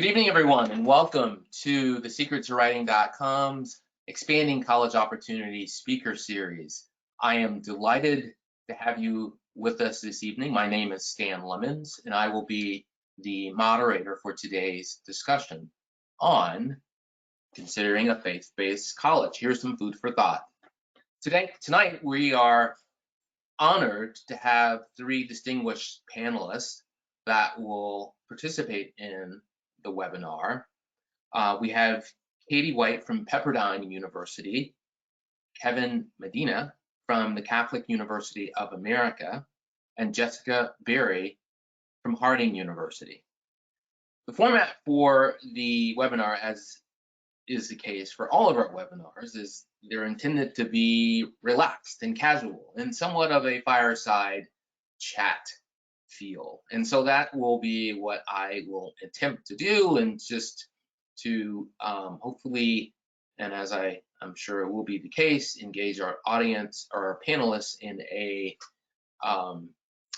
Good evening, everyone, and welcome to the secretsofwriting.com's Expanding College Opportunities Speaker Series. I am delighted to have you with us this evening. My name is Stan Lemons, and I will be the moderator for today's discussion on considering a faith-based college. Here's some food for thought. Tonight, we are honored to have three distinguished panelists that will participate in the webinar. We have Katie White from Pepperdine University, Kevin Medina from the Catholic University of America, and Jessica Berry from Harding University. The format for the webinar, as is the case for all of our webinars, is they're intended to be relaxed and casual and somewhat of a fireside chat feel. And so that will be what I will attempt to do, and just to hopefully, and as I'm sure it will be the case, engage our audience or our panelists in a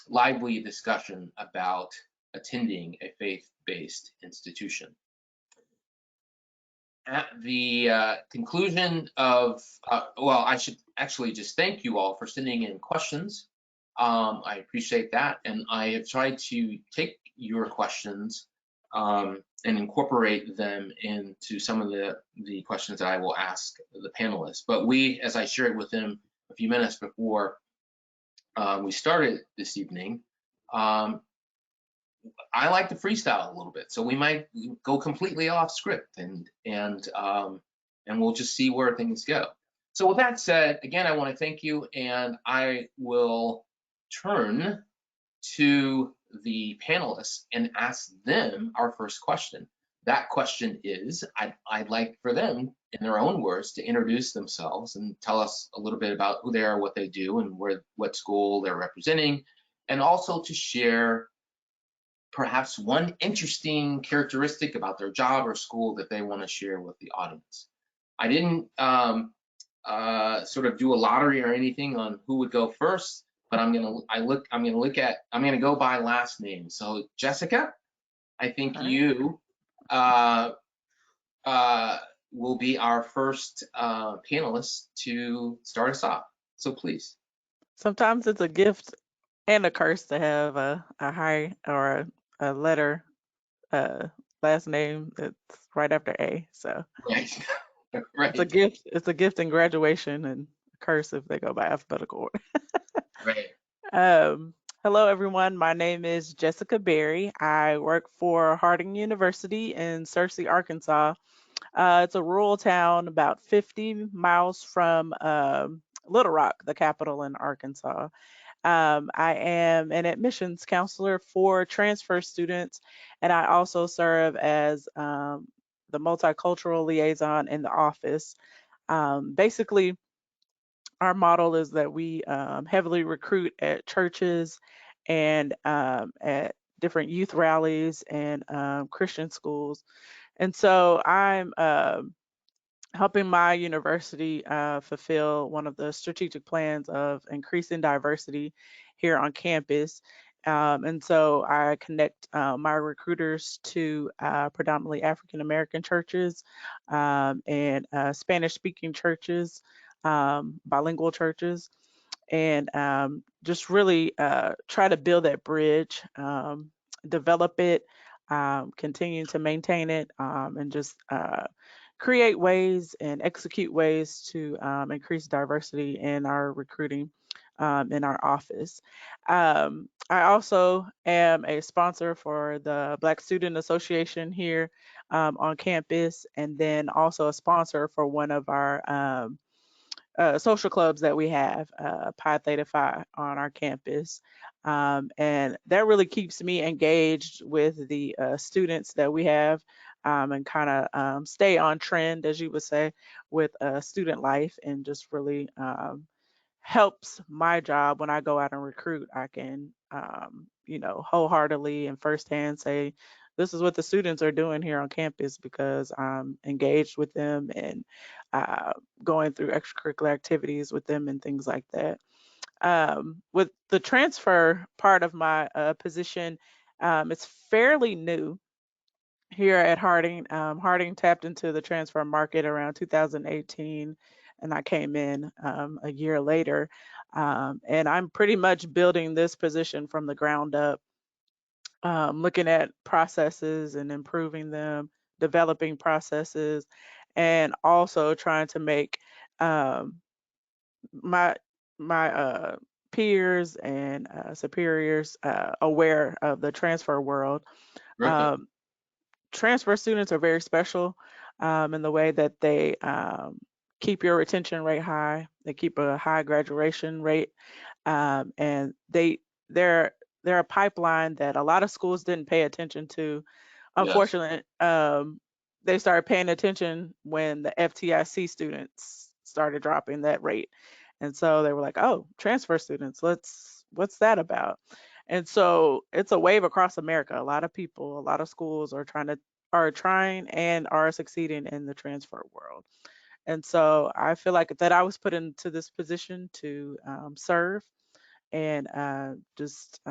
lively discussion about attending a faith-based institution. At the conclusion of, well, I should actually just thank you all for sending in questions. I appreciate that, and I have tried to take your questions and incorporate them into some of the questions that I will ask the panelists. But as I shared with them a few minutes before we started this evening, I like to freestyle a little bit, so we might go completely off script, and we'll just see where things go. So with that said, again, I want to thank you, and I will turn to the panelists and ask them our first question. That question is, I'd like for them, in their own words, to introduce themselves and tell us a little bit about who they are, what they do, and what school they're representing, and also to share perhaps one interesting characteristic about their job or school that they want to share with the audience. I didn't sort of do a lottery or anything on who would go first, but I'm gonna go by last name. So Jessica, I think you will be our first panelist to start us off. So please. Sometimes it's a gift and a curse to have a high or a letter last name that's right after A. So Right. Right. it's a gift. It's a gift in graduation, and a curse if they go by alphabetical order. Right. Hello, everyone. My name is Jessica Berry. I work for Harding University in Searcy, Arkansas. It's a rural town about 50 miles from Little Rock, the capital in Arkansas. I am an admissions counselor for transfer students, and I also serve as the multicultural liaison in the office. Basically, our model is that we heavily recruit at churches and at different youth rallies and Christian schools. And so I'm helping my university fulfill one of the strategic plans of increasing diversity here on campus. And so I connect my recruiters to predominantly African American churches and Spanish speaking churches, bilingual churches, and just really try to build that bridge, develop it, continue to maintain it, and just create ways and execute ways to increase diversity in our recruiting in our office. I also am a sponsor for the Black Student Association here on campus, and then also a sponsor for one of our social clubs that we have, Pi Theta Phi, on our campus. And that really keeps me engaged with the students that we have, and kind of stay on trend, as you would say, with student life, and just really helps my job when I go out and recruit. I can, wholeheartedly and firsthand say, this is what the students are doing here on campus because I'm engaged with them and going through extracurricular activities with them and things like that. With the transfer part of my position, it's fairly new. here at Harding. Harding tapped into the transfer market around 2018, and I came in a year later. And I'm pretty much building this position from the ground up, looking at processes and improving them, developing processes, and also trying to make um, my my peers and superiors aware of the transfer world. Terrific. Um, Transfer students are very special in the way that they keep your retention rate high. They keep a high graduation rate, and they're they're a pipeline that a lot of schools didn't pay attention to. Yes. Unfortunately, they started paying attention when the FTIC students started dropping that rate, and so they were like, "Oh, transfer students, what's that about?" And so it's a wave across America. A lot of people, a lot of schools are trying and are succeeding in the transfer world. And so I feel like that I was put into this position to serve and just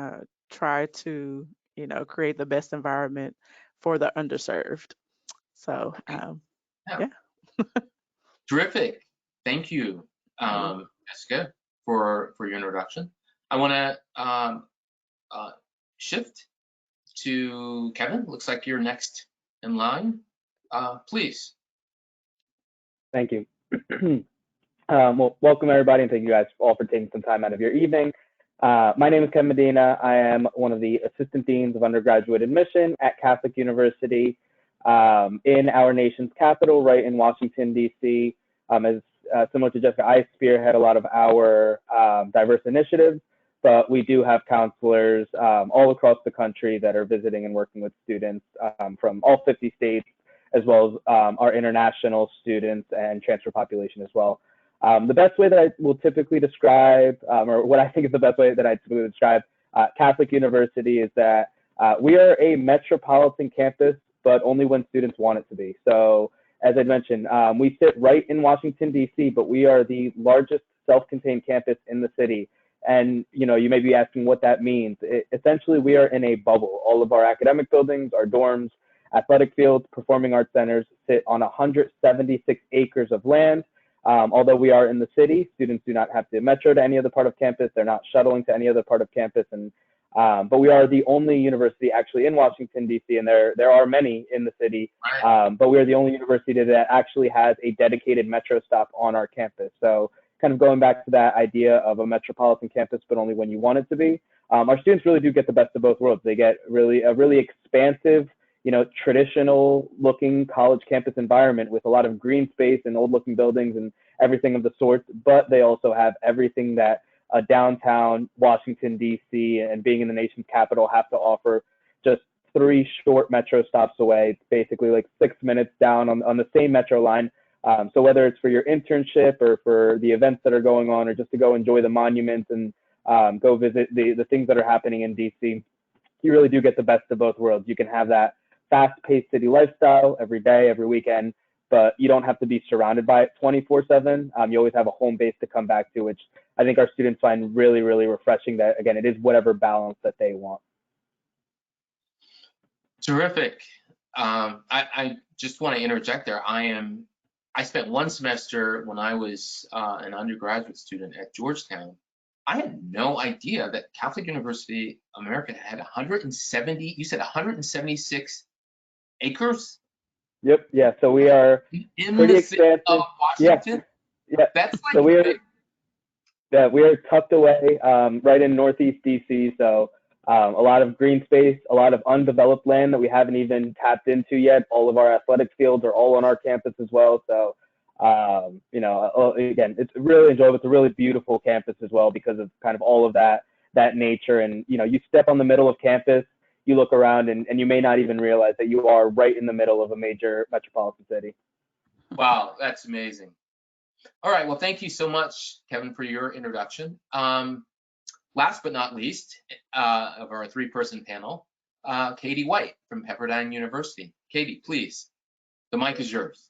try to, create the best environment for the underserved. So Okay. Yeah. yeah, Terrific. Thank you, you're welcome. Jessica, for your introduction. I want to uh, shift to Kevin. Looks like you're next in line. Please. Thank you. Well, welcome everybody, and thank you guys all for taking some time out of your evening. My name is Kevin Medina. I am one of the assistant deans of undergraduate admission at Catholic University in our nation's capital, right in Washington, D.C. As similar to Jessica, I spearhead a lot of our diverse initiatives, but we do have counselors all across the country that are visiting and working with students from all 50 states, as well as our international students and transfer population as well. The best way that I will typically describe, or what I think is the best way that I typically describe Catholic University is that we are a metropolitan campus, but only when students want it to be. So, as I mentioned, we sit right in Washington, D.C., but we are the largest self-contained campus in the city. And you may be asking what that means. Essentially, we are in a bubble. All of our academic buildings, our dorms, athletic fields, performing arts centers sit on 176 acres of land. Although we are in the city, students do not have to metro to any other part of campus. They're not shuttling to any other part of campus, and but we are the only university actually in Washington D.C. and there are many in the city, Right. but we are the only university that actually has a dedicated metro stop on our campus. So kind of going back to that idea of a metropolitan campus, but only when you want it to be. Our students really do get the best of both worlds. They get a really expansive, traditional looking college campus environment with a lot of green space and old looking buildings and everything of the sorts, but they also have everything that downtown Washington, D.C. and being in the nation's capital have to offer, just 3 short metro stops away. It's basically like 6 minutes down on the same metro line. So whether it's for your internship or for the events that are going on or just to go enjoy the monuments and go visit the things that are happening in DC, you really do get the best of both worlds. You can have that fast-paced city lifestyle every day, every weekend, but you don't have to be surrounded by it 24/7. You always have a home base to come back to, which I think our students find really, really refreshing. That again, it is whatever balance that they want. Terrific. I just want to interject there. I spent one semester when I was an undergraduate student at Georgetown. I had no idea that Catholic University America had 170, you said 176 acres Yep. Yeah. So we are in pretty the city of expansive. Yeah. Washington. Yeah. That's So like big. we are tucked away right in Northeast DC. So a lot of green space, a lot of undeveloped land that we haven't even tapped into yet. All of our athletic fields are all on our campus as well. So again, it's really enjoyable. It's a really beautiful campus as well because of kind of all of that nature. And you step on the middle of campus, you look around, and you may not even realize that you are right in the middle of a major metropolitan city. Wow, that's amazing. All right, well, thank you so much, Kevin, for your introduction. Last but not least of our three-person panel, Katie White from Pepperdine University. Katie, please, the mic is yours.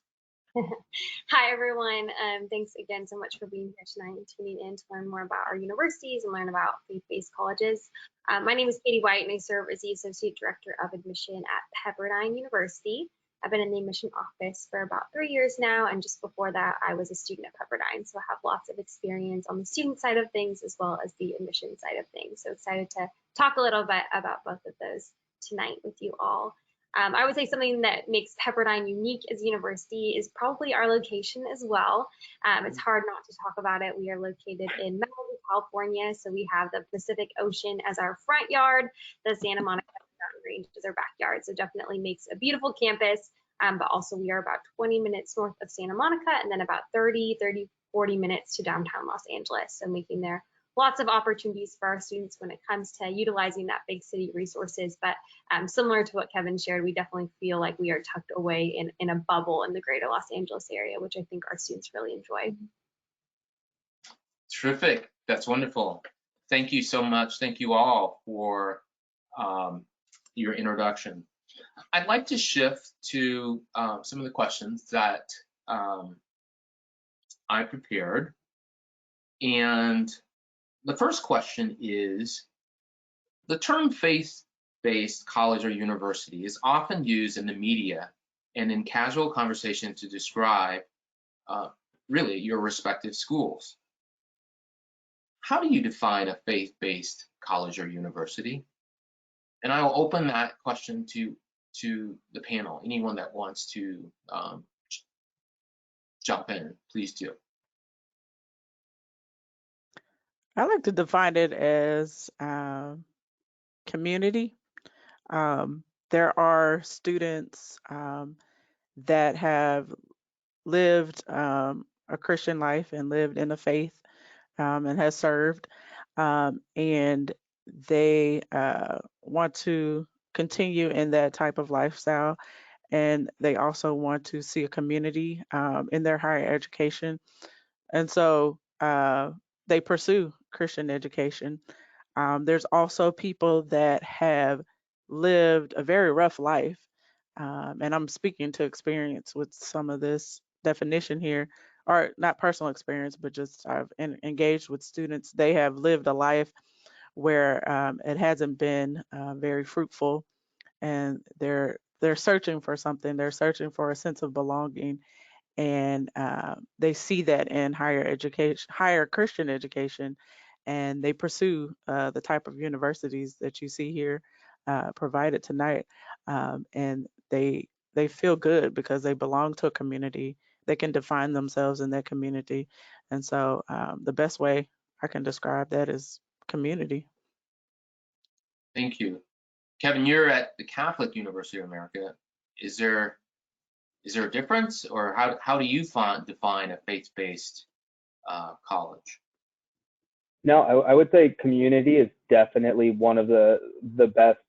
Hi, everyone. Thanks again so much for being here tonight and tuning in to learn more about our universities and learn about faith-based colleges. My name is Katie White, and I serve as the Associate Director of Admission at Pepperdine University. I've been in the admission office for about 3 years now, and just before that, I was a student at Pepperdine, so I have lots of experience on the student side of things as well as the admission side of things. So excited to talk a little bit about both of those tonight with you all. I would say something that makes Pepperdine unique as a university is probably our location as well. It's hard not to talk about it. We are located in Malibu, California, so we have the Pacific Ocean as our front yard, the Santa Monica Mountain Range as our backyard, so definitely makes a beautiful campus, but also we are about 20 minutes north of Santa Monica and then about 40 minutes to downtown Los Angeles, so making there lots of opportunities for our students when it comes to utilizing that big city resources. But similar to what Kevin shared, we definitely feel like we are tucked away in a bubble in the greater Los Angeles area, which I think our students really enjoy. Terrific. That's wonderful. Thank you so much. Thank you all for your introduction. I'd like to shift to some of the questions that I prepared. And the first question is, the term faith-based college or university is often used in the media and in casual conversation to describe really your respective schools. How do you define a faith-based college or university? And I will open that question to the panel. Anyone that wants to jump in, please do. I like to define it as community. There are students that have lived a Christian life and lived in the faith and has served, and they want to continue in that type of lifestyle. And they also want to see a community in their higher education. And so they pursue Christian education. There's also people that have lived a very rough life. And I'm speaking to experience with some of this definition here, or not personal experience, but just I've engaged with students. They have lived a life where it hasn't been very fruitful, and they're searching for something. They're searching for a sense of belonging, and they see that in higher education, higher Christian education, and they pursue the type of universities that you see here provided tonight, and they feel good because they belong to a community. They can define themselves in that community, and so the best way I can describe that is community. Thank you. Kevin, you're at the Catholic University of America. Is there a difference, or how do you define a faith-based college? No, I would say community is definitely one of the best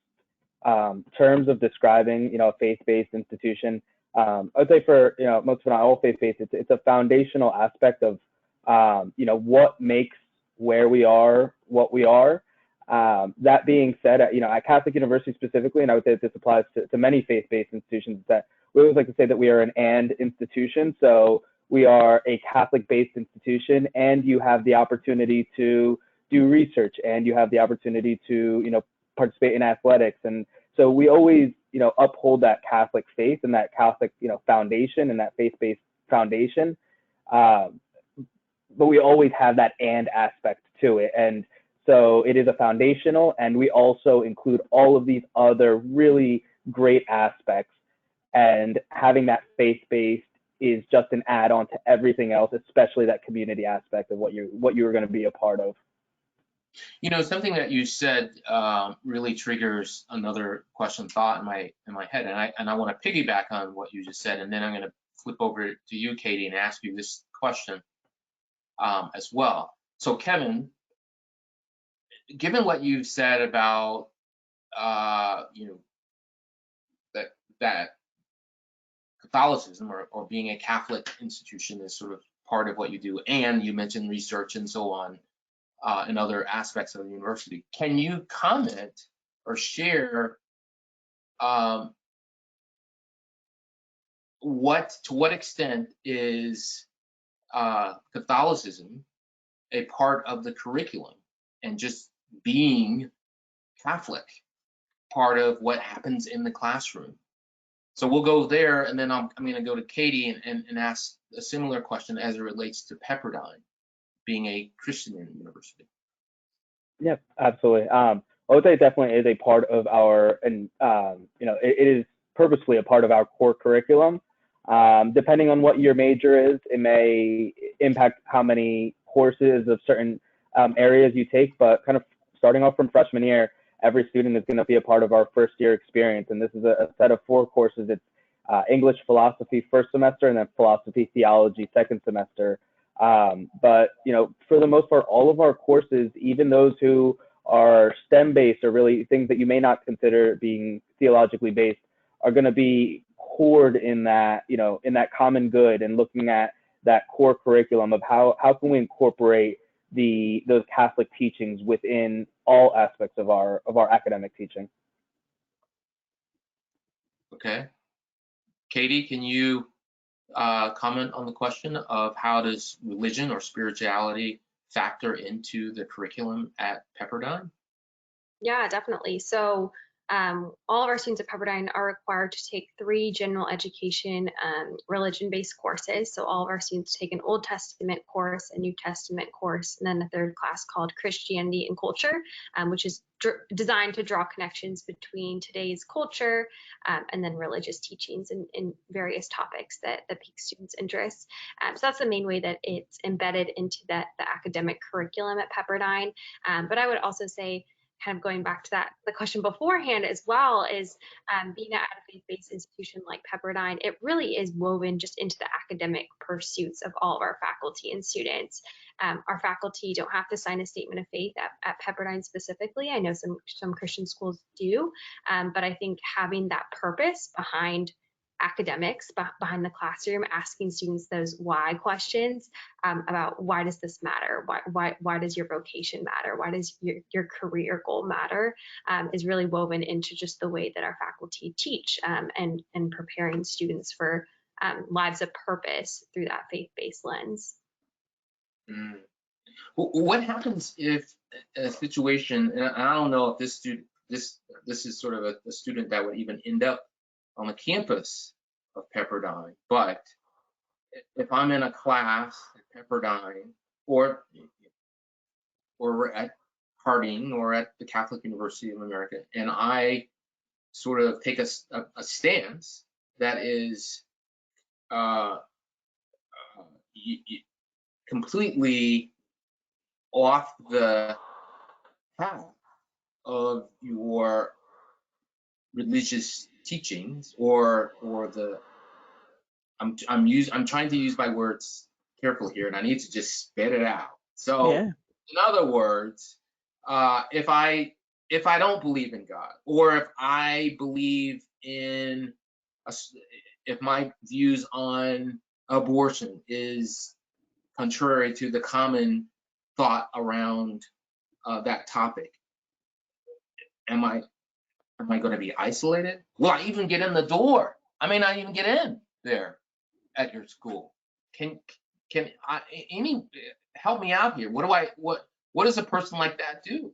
terms of describing, a faith-based institution. I would say for, most if not all faith-based, it's a foundational aspect of, what makes where we are what we are. That being said, at Catholic University specifically, and I would say that this applies to many faith-based institutions, that we always like to say that we are an and institution. So we are a Catholic-based institution, and you have the opportunity to do research, and you have the opportunity to, participate in athletics. And so we always, uphold that Catholic faith and that Catholic, foundation and that faith-based foundation. But we always have that and aspect to it. And so it is a foundational, and we also include all of these other really great aspects. And having that faith-based is just an add-on to everything else, especially that community aspect of what you're going to be a part of. Something that you said really triggers another question thought in my head, and I want to piggyback on what you just said, and then I'm going to flip over to you, Katie, and ask you this question as well. So, Kevin, given what you've said about that Catholicism or being a Catholic institution is sort of part of what you do, and you mentioned research and so on, and other aspects of the university. Can you comment or share to what extent is Catholicism a part of the curriculum, and just being Catholic part of what happens in the classroom? So we'll go there, and then I'm going to go to Katie and ask a similar question as it relates to Pepperdine being a Christian university. Yeah, absolutely. I would say it definitely is a part of our, and it is purposely a part of our core curriculum. Depending on what your major is, it may impact how many courses of certain areas you take, but kind of starting off from freshman year, every student is going to be a part of our first year experience. And this is a set of 4 courses. It's English philosophy first semester, and then philosophy theology second semester. But for the most part, all of our courses, even those who are STEM based or really things that you may not consider being theologically based, are going to be cored in that, in that common good, and looking at that core curriculum of how can we incorporate those Catholic teachings within all aspects of our academic teaching. Okay. Katie, can you comment on the question of how does religion or spirituality factor into the curriculum at Pepperdine? Yeah, definitely. So all of our students at Pepperdine are required to take 3 general education religion-based courses. So all of our students take an Old Testament course, a New Testament course, and then a 3rd class called Christianity and Culture, which is designed to draw connections between today's culture and then religious teachings in various topics that pique students' interest. So that's the main way that it's embedded into the academic curriculum at Pepperdine. But I would also say, kind of going back to the question beforehand as well, is being at a faith-based institution like Pepperdine, it really is woven just into the academic pursuits of all of our faculty and students. Our faculty don't have to sign a statement of faith at Pepperdine specifically. I know some Christian schools do, but I think having that purpose behind academics, behind the classroom, asking students those why questions about why does this matter? Why does your vocation matter? Why does your career goal matter? Is really woven into just the way that our faculty teach and preparing students for lives of purpose through that faith-based lens. Mm. What happens if a situation, and I don't know if this is sort of a student that would even end up on the campus of Pepperdine, but if I'm in a class at Pepperdine or at Harding or at the Catholic University of America, and I sort of take a stance that is completely off the path of your religious teachings, or the I'm trying to use my words carefully here, and I need to just spit it out. So Yeah. in other words, if I don't believe in God, or if I believe in if my views on abortion is contrary to the common thought around that topic, am I going to be isolated? Will I even get in the door? I may not even get in there at your school. Can Amy help me out here? What does a person like that do?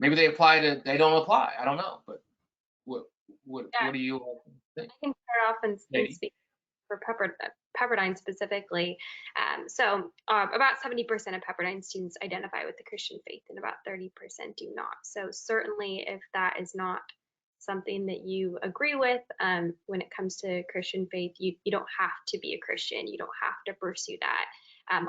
Maybe they don't apply. I don't know, but what do you think? I can start off and speak for Pepperdine specifically. So about 70% of Pepperdine students identify with the Christian faith, and about 30% do not. So certainly, if that is not something that you agree with when it comes to Christian faith, you don't have to be a Christian. You don't have to pursue that.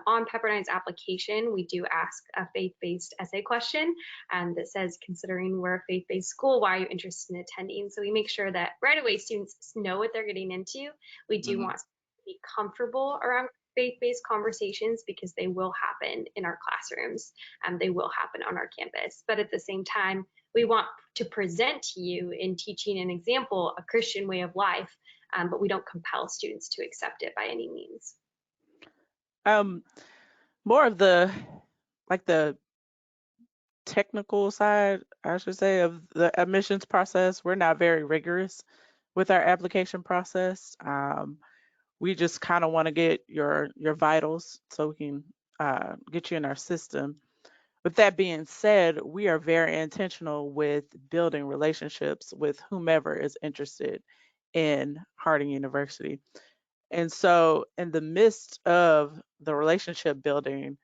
On Pepperdine's application, we do ask a faith-based essay question that says, considering we're a faith-based school, why are you interested in attending? So we make sure that right away students know what they're getting into. We do want to be comfortable around faith-based conversations, because they will happen in our classrooms. They will happen on our campus. But at the same time, we want to present to you in teaching an example, a Christian way of life, but we don't compel students to accept it by any means. More of the technical side, I should say, of the admissions process. We're not very rigorous with our application process. We just kind of want to get your vitals so we can get you in our system. With that being said, we are very intentional with building relationships with whomever is interested in Harding University. And so, in the midst of the relationship building,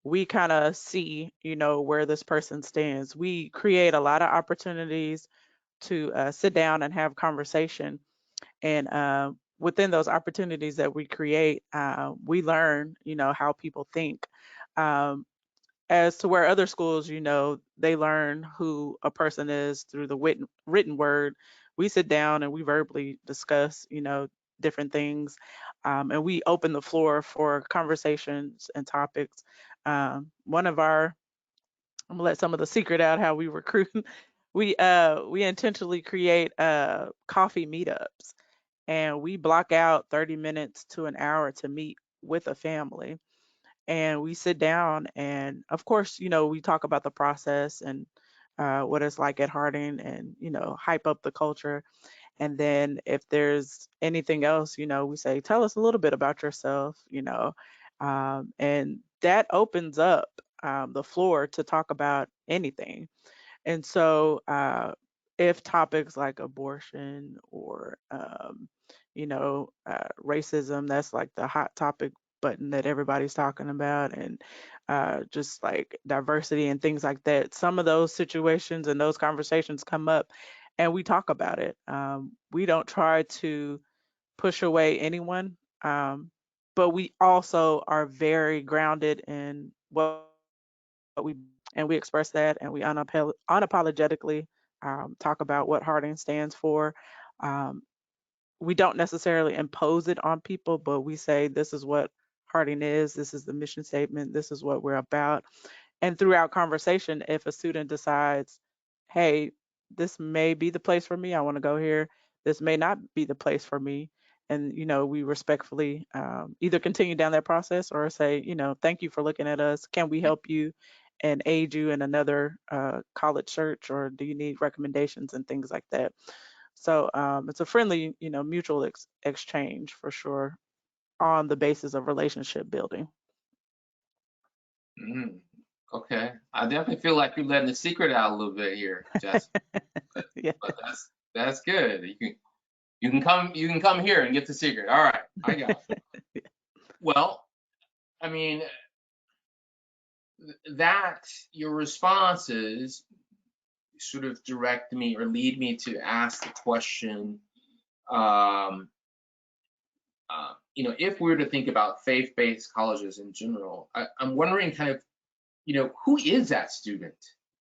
we kind of see, where this person stands. We create a lot of opportunities to sit down and have conversation. And within those opportunities that we create, we learn, how people think. Um, as to where other schools, they learn who a person is through the written word. We sit down and we verbally discuss, different things, and we open the floor for conversations and topics. One of our, I'm gonna let some of the secret out how we recruit. We intentionally create coffee meetups, and we block out 30 minutes to an hour to meet with a family, and we sit down, and of course, we talk about the process and what it's like at Harding, and hype up the culture. And then if there's anything else, we say, tell us a little bit about yourself, and that opens up the floor to talk about anything. And so, if topics like abortion or, racism, that's like the hot topic button that everybody's talking about, and just like diversity and things like that, some of those situations and those conversations come up and we talk about it. We don't try to push away anyone, but we also are very grounded in what we, and we express that, and we unapologetically talk about what Harding stands for. Um, we don't necessarily impose it on people, but we say this is what Harding is, this is the mission statement, this is what we're about. And throughout conversation, if a student decides, hey, this may be the place for me, I want to go here, this may not be the place for me. And, we respectfully either continue down that process or say, thank you for looking at us. Can we help you and aid you in another college search, or do you need recommendations and things like that? So it's a friendly, mutual exchange for sure on the basis of relationship building. Mm, okay. I definitely feel like you're letting the secret out a little bit here, Jess. Yeah. But that's good. You can come here and get the secret. All right, I got you. Well, I mean, that your responses sort of direct me or lead me to ask the question, um, if we were to think about faith-based colleges in general, I'm wondering kind of, who is that student?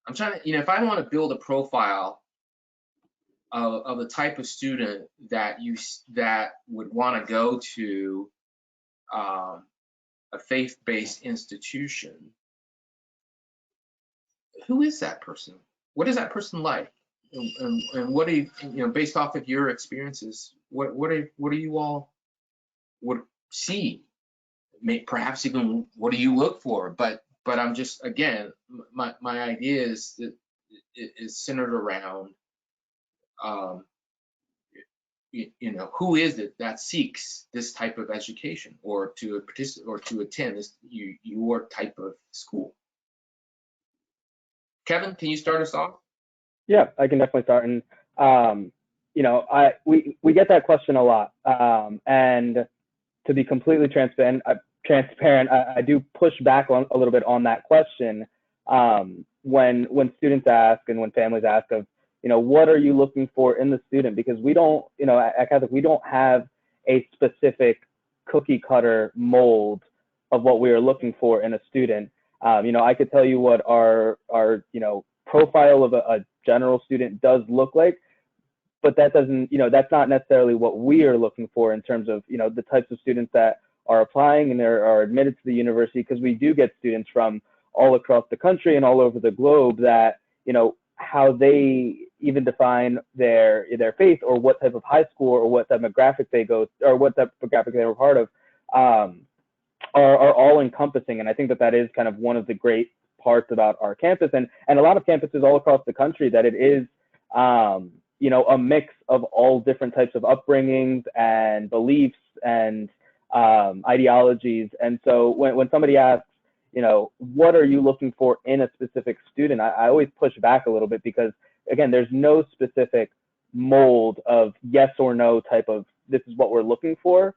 I'm trying to, if I want to build a profile of the type of student that would want to go to um, a faith-based institution, who is that person? What is that person like? And what do you, based off of your experiences, what do you all would see? Perhaps even what do you look for? But I'm just, again, my idea is centered around, um, who is it that seeks this type of education, or to participate or to attend your type of school? Kevin, can you start us off? Yeah, I can definitely start. And we get that question a lot. And to be completely transparent, I do push back on a little bit on that question, when students ask and when families ask of, what are you looking for in the student? Because we don't, at Catholic, we don't have a specific cookie cutter mold of what we are looking for in a student. I could tell you what our profile of a general student does look like, but that doesn't, that's not necessarily what we are looking for in terms of, the types of students that are applying and are admitted to the university, because we do get students from all across the country and all over the globe that, how they even define their faith, or what type of high school or what demographic they go, or what demographic they were part of, are all encompassing. And I think that is kind of one of the great parts about our campus, and a lot of campuses all across the country, that it is, a mix of all different types of upbringings and beliefs and ideologies. And so when somebody asks, what are you looking for in a specific student, I always push back a little bit because, again, there's no specific mold of yes or no type of this is what we're looking for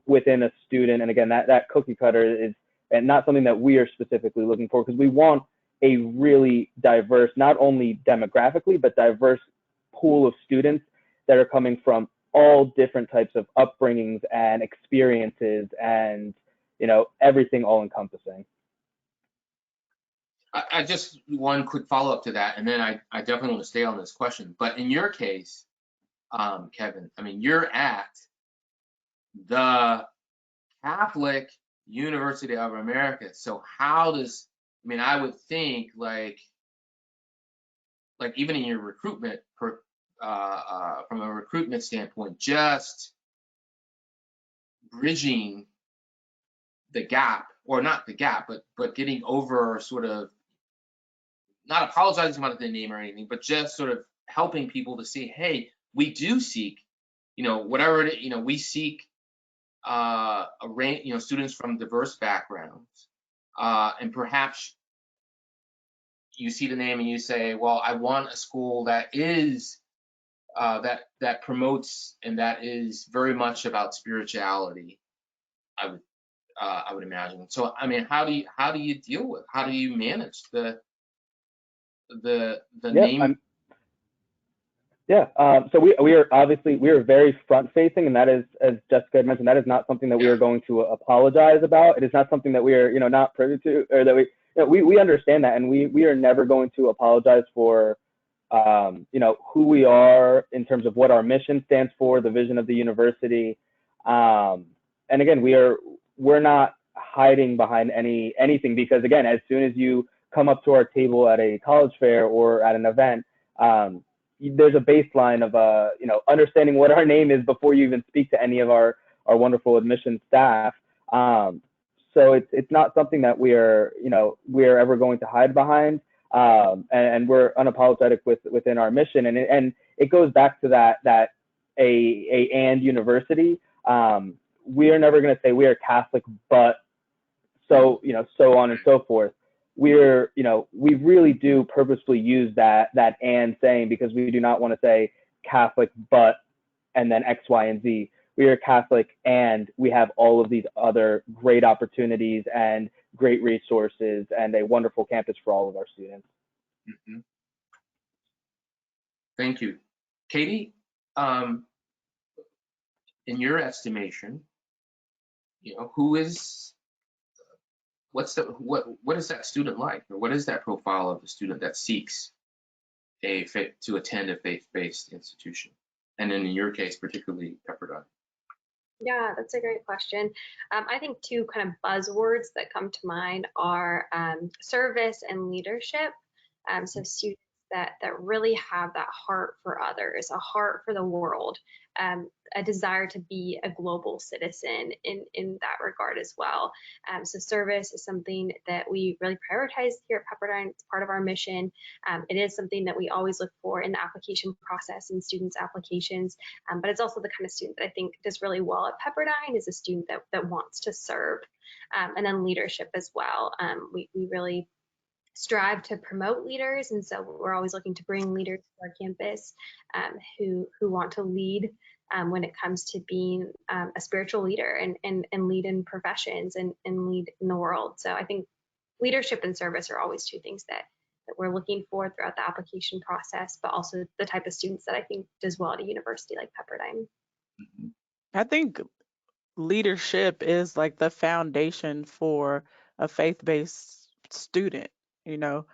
within a student. And again, that cookie cutter is and not something that we are specifically looking for, because we want a really diverse, not only demographically, but diverse pool of students that are coming from all different types of upbringings and experiences and, everything all encompassing. I just one quick follow up to that, and then I definitely want to stay on this question. But in your case, Kevin, I mean, you're at the Catholic University of America. So how does, I mean, I would think like even in your recruitment from a recruitment standpoint, just bridging the gap, or not the gap, but getting over sort of not apologizing about the name or anything, but just sort of helping people to see, hey, we do seek, whatever it, we seek a range, students from diverse backgrounds, and perhaps you see the name and you say, well, I want a school that is that promotes and that is very much about spirituality. I would imagine. So I mean, how do you deal with, how do you manage the name? Yeah. So we are obviously, we are very front facing, and that is, as Jessica had mentioned, that is not something that we are going to apologize about. It is not something that we are, not privy to, or that we understand that, and we are never going to apologize for, who we are in terms of what our mission stands for, the vision of the university. And again, we're not hiding behind anything, because again, as soon as you come up to our table at a college fair or at an event, there's a baseline of understanding what our name is before you even speak to any of our wonderful admissions staff. So it's not something that we are ever going to hide behind, and we're unapologetic within our mission. And it goes back to that and university. We are never going to say we are Catholic, but so on and so forth. We really do purposefully use that and saying, because we do not want to say Catholic but and then X, Y, and Z. We are Catholic and we have all of these other great opportunities and great resources and a wonderful campus for all of our students. Mm-hmm. Thank you. Katie, in your estimation, what is that student like, or what is that profile of the student that seeks to attend a faith-based institution, and then in your case, particularly Pepperdine? Yeah, that's a great question. I think two kind of buzzwords that come to mind are service and leadership. So students that really have that heart for others, a heart for the world, a desire to be a global citizen in that regard as well. So service is something that we really prioritize here at Pepperdine. It's part of our mission. It is something that we always look for in the application process and students' applications. But it's also the kind of student that I think does really well at Pepperdine, is a student that wants to serve. And then leadership as well. We really strive to promote leaders, and so we're always looking to bring leaders to our campus who want to lead when it comes to being a spiritual leader and lead in professions and lead in the world. So I think leadership and service are always two things that we're looking for throughout the application process, but also the type of students that I think does well at a university like Pepperdine. Mm-hmm. I think leadership is like the foundation for a faith-based student, you know.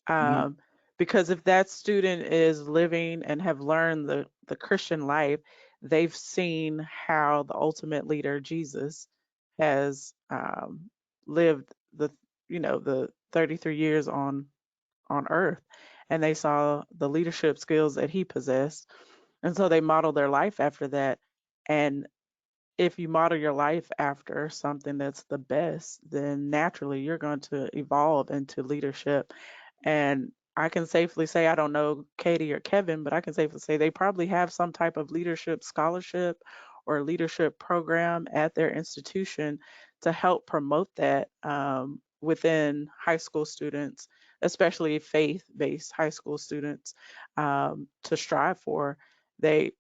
Mm-hmm. Um, because if that student is living and have learned the Christian life, they've seen how the ultimate leader, Jesus, has lived the 33 years on earth, and they saw the leadership skills that he possessed, and so they modeled their life after that. And if you model your life after something that's the best, then naturally you're going to evolve into leadership. And I can safely say, I don't know Katie or Kevin, but I can safely say they probably have some type of leadership scholarship or leadership program at their institution to help promote that within high school students, especially faith-based high school students, to strive for. They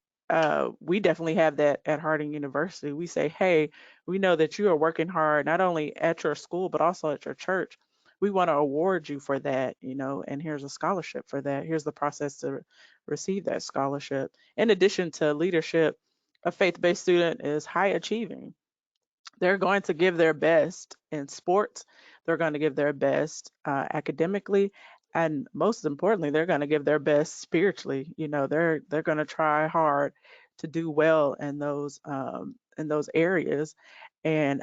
we definitely have that at Harding University. We say, hey, we know that you are working hard not only at your school but also at your church. We want to award you for that, and here's a scholarship for that. Here's the process to receive that scholarship. In addition to leadership, a faith-based student is high achieving. They're going to give their best in sports. They're going to give their best academically, and most importantly, they're going to give their best spiritually. They're going to try hard to do well in those areas. And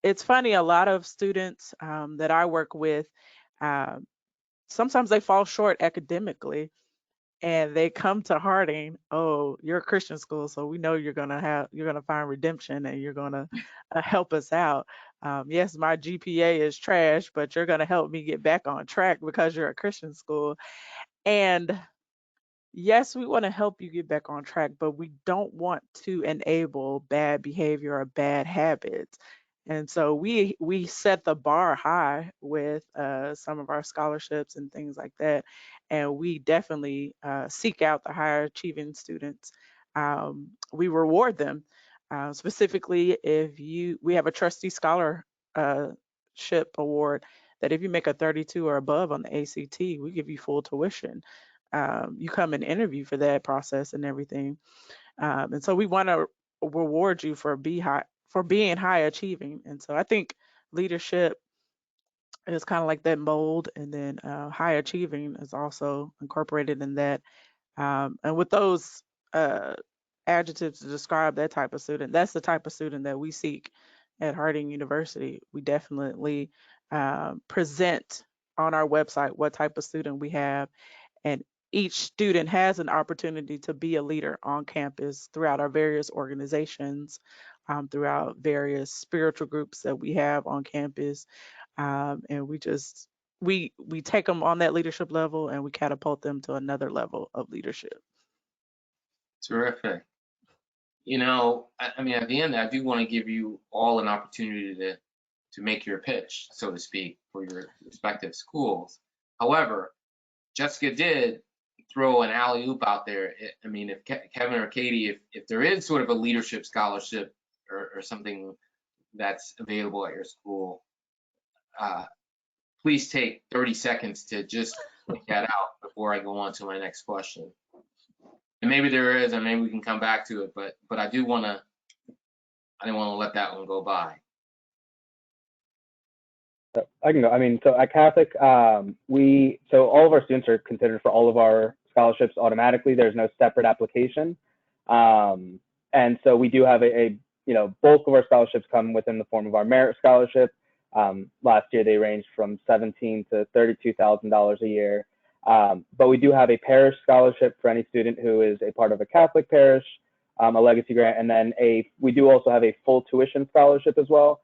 it's funny, a lot of students that I work with, um, sometimes they fall short academically and they come to Harding. Oh, you're a Christian school, so we know you're gonna find redemption and you're gonna help us out. Yes, my GPA is trash, but you're gonna help me get back on track because you're a Christian school. And yes, we want to help you get back on track, but we don't want to enable bad behavior or bad habits. And so we set the bar high with some of our scholarships and things like that, and we definitely seek out the higher achieving students. We reward them specifically if we have a trustee scholar ship award that if you make a 32 or above on the ACT, we give you full tuition. You come and interview for that process and everything. And so we want to reward you for being high achieving. And so I think leadership is kind of like that mold, and then high achieving is also incorporated in that. And with those uh, adjectives to describe that type of student, that's the type of student that we seek at Harding University. We definitely present on our website what type of student we have, and each student has an opportunity to be a leader on campus throughout our various organizations, throughout various spiritual groups that we have on campus. And we take them on that leadership level and we catapult them to another level of leadership. Terrific. I mean, at the end, I do want to give you all an opportunity to make your pitch, so to speak, for your respective schools. However, Jessica did throw an alley-oop out there. I mean, if Kevin or Katie, if there is sort of a leadership scholarship or something that's available at your school, please take 30 seconds to just point that out before I go on to my next question. And maybe there is, and maybe we can come back to it, but I didn't want to let that one go by. I can go. I mean, so at Catholic, so all of our students are considered for all of our scholarships automatically. There's no separate application. And so we do have a bulk of our scholarships come within the form of our merit scholarship. Last year, they ranged from $17,000 to $32,000 a year. But we do have a parish scholarship for any student who is a part of a Catholic parish, a legacy grant, and then we do also have a full tuition scholarship as well.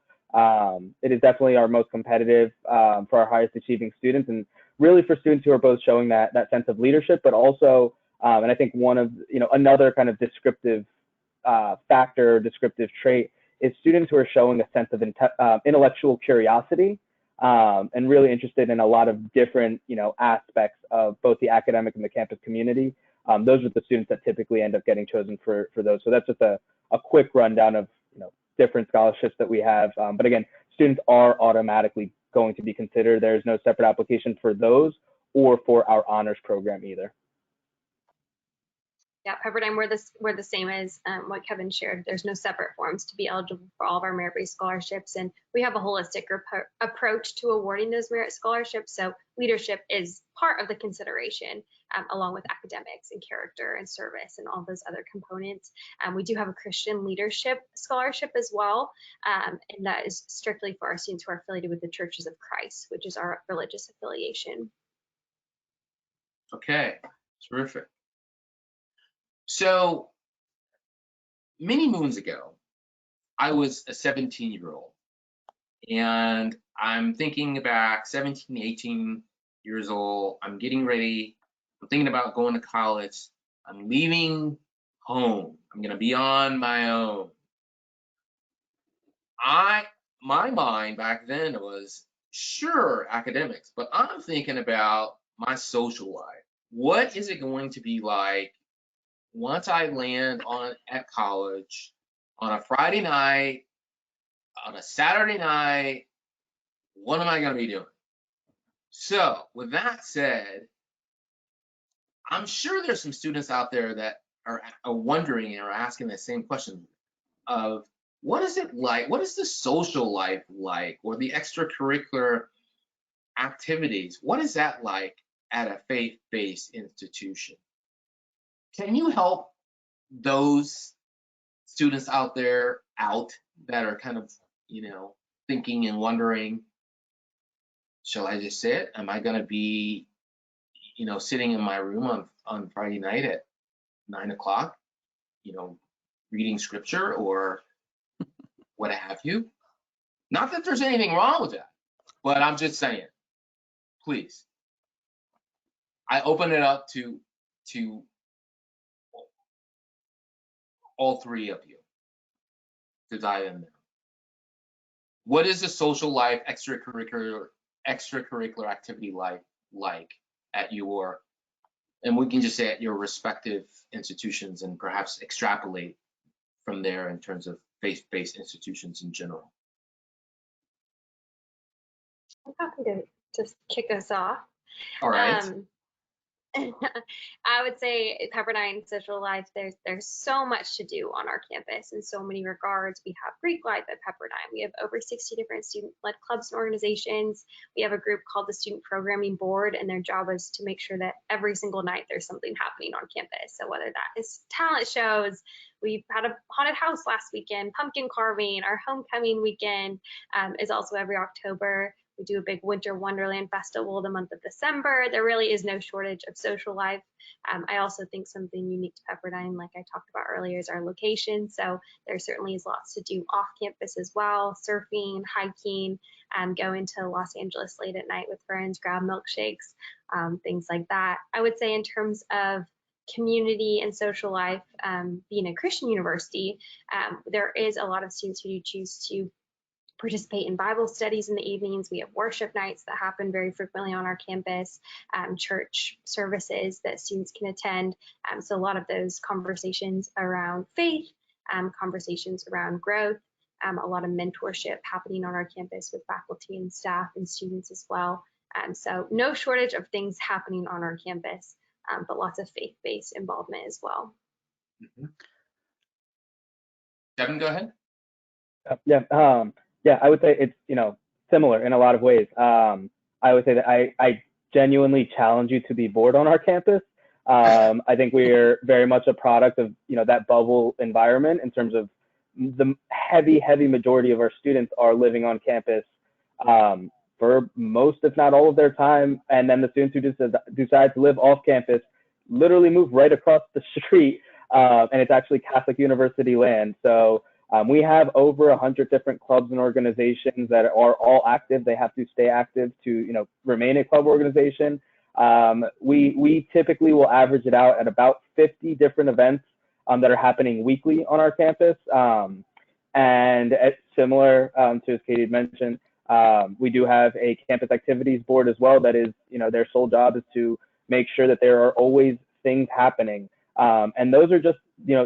It is definitely our most competitive for our highest achieving students, and really for students who are both showing that sense of leadership, but also, and I think one of another kind of descriptive factor, descriptive trait is students who are showing a sense of intellectual curiosity and really interested in a lot of different aspects of both the academic and the campus community. Those are the students that typically end up getting chosen for those. So that's just a quick rundown of different scholarships that we have. But again, students are automatically going to be considered. There's no separate application for those or for our honors program either. Yeah, Pepperdine, we're the same as what Kevin shared. There's no separate forms to be eligible for all of our merit-based scholarships, and we have a holistic approach to awarding those merit scholarships. So leadership is part of the consideration, along with academics and character and service and all those other components. We do have a Christian leadership scholarship as well, and that is strictly for our students who are affiliated with the Churches of Christ, which is our religious affiliation. Okay, terrific. So many moons ago, I was a 17-year-old, and I'm thinking back 17, 18, years old. I'm getting ready. I'm thinking about going to college. I'm leaving home. I'm going to be on my own. My mind back then was sure academics, but I'm thinking about my social life. What is it going to be like once I land at college on a Friday night, on a Saturday night? What am I going to be doing? So, with that said, I'm sure there's some students out there that are wondering and are asking the same question of what is it like? What is the social life like, or the extracurricular activities? What is that like at a faith-based institution? Can you help those students out there that are kind of, thinking and wondering, shall I just say it? Am I going to be, sitting in my room on Friday night at 9 o'clock, reading scripture or what have you? Not that there's anything wrong with that, but I'm just saying, please. I open it up to all three of you to dive in there. What is the social life, extracurricular activity like at your, and we can just say at your respective institutions and perhaps extrapolate from there in terms of faith-based institutions in general. I'm happy to just kick us off. All right. I would say Pepperdine social life, there's so much to do on our campus in so many regards. We have Greek life at Pepperdine. We have over 60 different student-led clubs and organizations. We have a group called the Student Programming Board, and their job is to make sure that every single night there's something happening on campus. So whether that is talent shows, we've had a haunted house last weekend, pumpkin carving, our homecoming weekend is also every October. We do a big Winter Wonderland Festival the month of December. There really is no shortage of social life. I also think something unique to Pepperdine, like I talked about earlier, is our location. So there certainly is lots to do off campus as well, surfing, hiking, going to Los Angeles late at night with friends, grab milkshakes, things like that. I would say in terms of community and social life, being a Christian university, there is a lot of students who do choose to participate in Bible studies in the evenings. We have worship nights that happen very frequently on our campus, church services that students can attend. So a lot of those conversations around faith, conversations around growth, a lot of mentorship happening on our campus with faculty and staff and students as well. So no shortage of things happening on our campus, but lots of faith-based involvement as well. Mm-hmm. Kevin, go ahead. Yeah, I would say it's, similar in a lot of ways. I would say that I genuinely challenge you to be bored on our campus. I think we're very much a product of, that bubble environment in terms of the heavy majority of our students are living on campus for most, if not all of their time. And then the students who decide to live off campus literally move right across the street. And it's actually Catholic University land. So we have over 100 different clubs and organizations that are all active. They have to stay active to, remain a club organization. We typically will average it out at about 50 different events that are happening weekly on our campus. And similar to as Katie had mentioned, we do have a campus activities board as well. That is, their sole job is to make sure that there are always things happening. And those are just,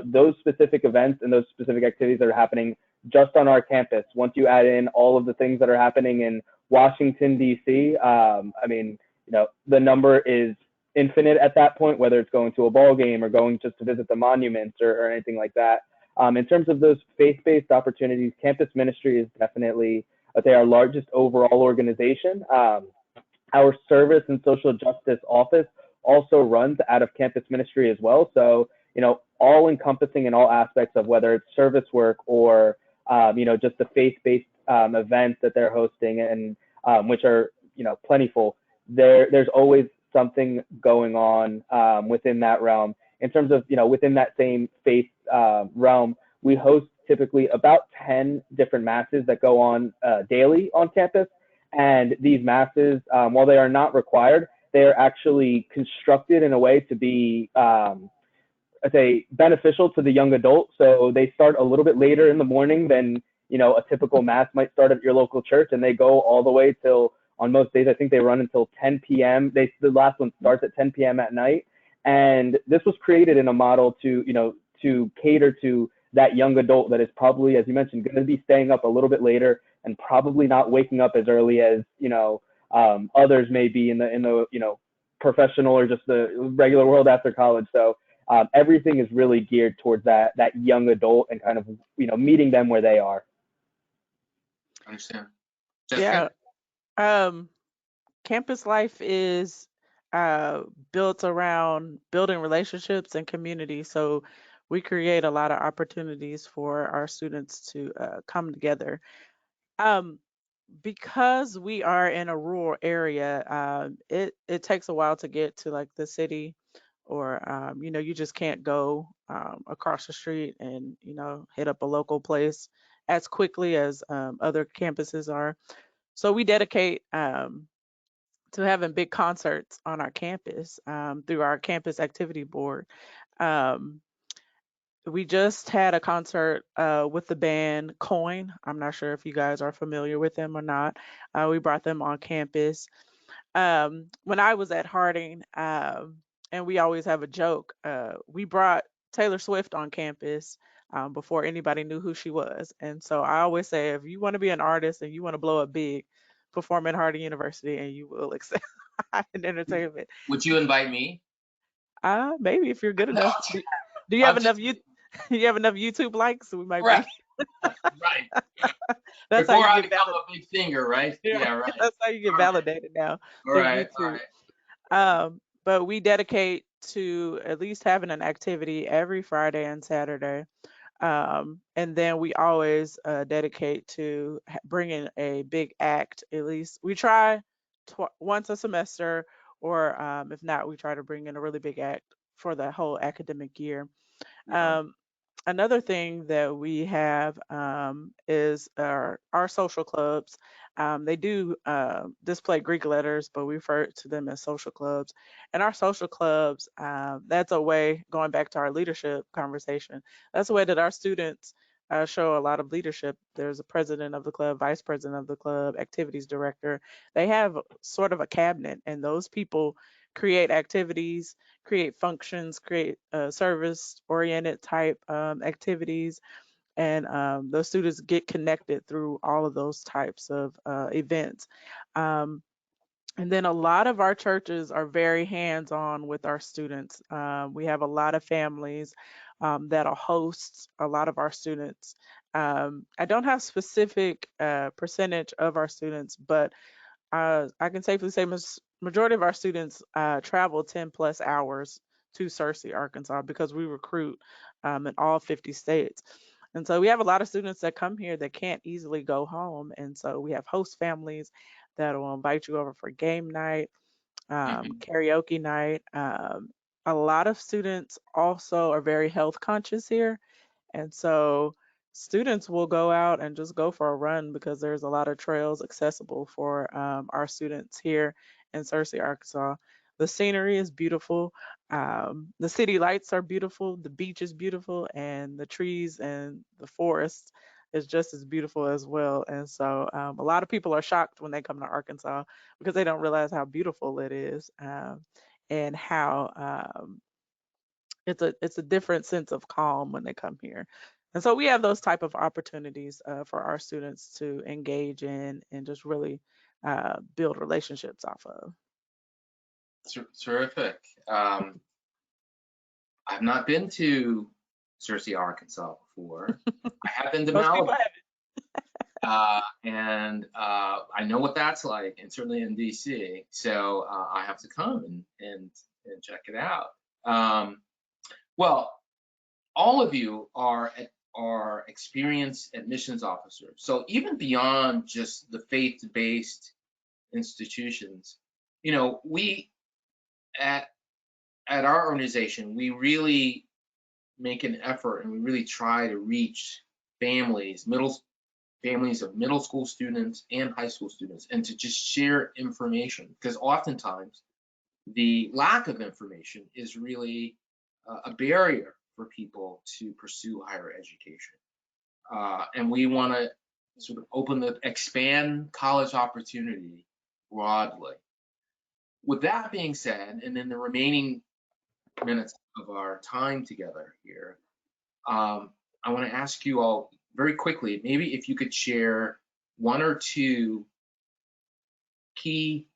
those specific events and those specific activities that are happening just on our campus. Once you add in all of the things that are happening in Washington, D.C., the number is infinite at that point, whether it's going to a ball game or going just to visit the monuments or anything like that. In terms of those faith-based opportunities, campus ministry is definitely, I'd say, our largest overall organization. Our service and social justice office also runs out of campus ministry as well. So, all encompassing in all aspects of whether it's service work or, just the faith-based events that they're hosting and which are, plentiful. There's always something going on within that realm. In terms of, within that same faith realm, we host typically about 10 different masses that go on daily on campus. And these masses, while they are not required, they are actually constructed in a way to be, I'd say, beneficial to the young adult. So they start a little bit later in the morning than, you know, a typical mass might start at your local church, and they go all the way till, on most days, I think they run until 10 p.m. The last one starts at 10 p.m. at night. And this was created in a model to, you know, to cater to that young adult that is probably, as you mentioned, going to be staying up a little bit later and probably not waking up as early as, you know, others may be in the, you know, professional or just the regular world after college. So everything is really geared towards that young adult and kind of, you know, meeting them where they are. I understand. Yeah. Jessica? Campus life is built around building relationships and community. So we create a lot of opportunities for our students to come together. Um, because we are in a rural area, it takes a while to get to like the city, or you know, you just can't go across the street and, you know, hit up a local place as quickly as other campuses are. So we dedicate to having big concerts on our campus through our campus activity board. Um, we just had a concert with the band Coin. I'm not sure if you guys are familiar with them or not. We brought them on campus. When I was at Harding, and we always have a joke, we brought Taylor Swift on campus before anybody knew who she was. And so I always say, if you want to be an artist and you want to blow up big, perform at Harding University and you will excel in entertainment. Would you invite me? Maybe if you're good No, enough. Do you have I'm enough just you have enough YouTube likes? We might right, bring. right. That's how Before you I get become validated. a big singer, right? Yeah, Yeah, right. that's how you get All right, validated now all through right, all YouTube. right. But we dedicate to at least having an activity every Friday and Saturday. And then we always dedicate to bringing a big act. At least we try once a semester, or if not, we try to bring in a really big act for the whole academic year. Uh-huh. Um, Another thing that we have is our social clubs. They do display Greek letters, but we refer to them as social clubs. And our social clubs, that's a way, going back to our leadership conversation, that's a way that our students show a lot of leadership. There's a president of the club, vice president of the club, activities director. They have sort of a cabinet, and those people create activities, create functions, create service oriented type activities, and those students get connected through all of those types of events. Um, and then a lot of our churches are very hands on with our students. We have a lot of families that'll host a lot of our students. I don't have specific percentage of our students, but I can safely say majority of our students travel 10 plus hours to Searcy, Arkansas, because we recruit in all 50 states. And so we have a lot of students that come here that can't easily go home. And so we have host families that will invite you over for game night, Mhm. karaoke night. A lot of students also are very health conscious here. And so students will go out and just go for a run because there's a lot of trails accessible for our students here in Searcy, Arkansas. The scenery is beautiful. The city lights are beautiful. The beach is beautiful, and the trees and the forest is just as beautiful as well. And so a lot of people are shocked when they come to Arkansas because they don't realize how beautiful it is, and how it's a different sense of calm when they come here. And so we have those type of opportunities for our students to engage in and just really build relationships off of. Terrific. I've not been to Searcy, Arkansas before. I have been to Most people Malibu, have and I know what that's like, and certainly in DC. So I have to come and check it out. Well, all of you are experienced admissions officers. So even beyond just the faith-based institutions, you know, we at our organization, we really make an effort and we really try to reach families, middle families of middle school students and high school students, and to just share information, because oftentimes the lack of information is really a barrier for people to pursue higher education. And we want to sort of expand college opportunity broadly. With that being said, and in the remaining minutes of our time together here, I want to ask you all very quickly, maybe if you could share one or two key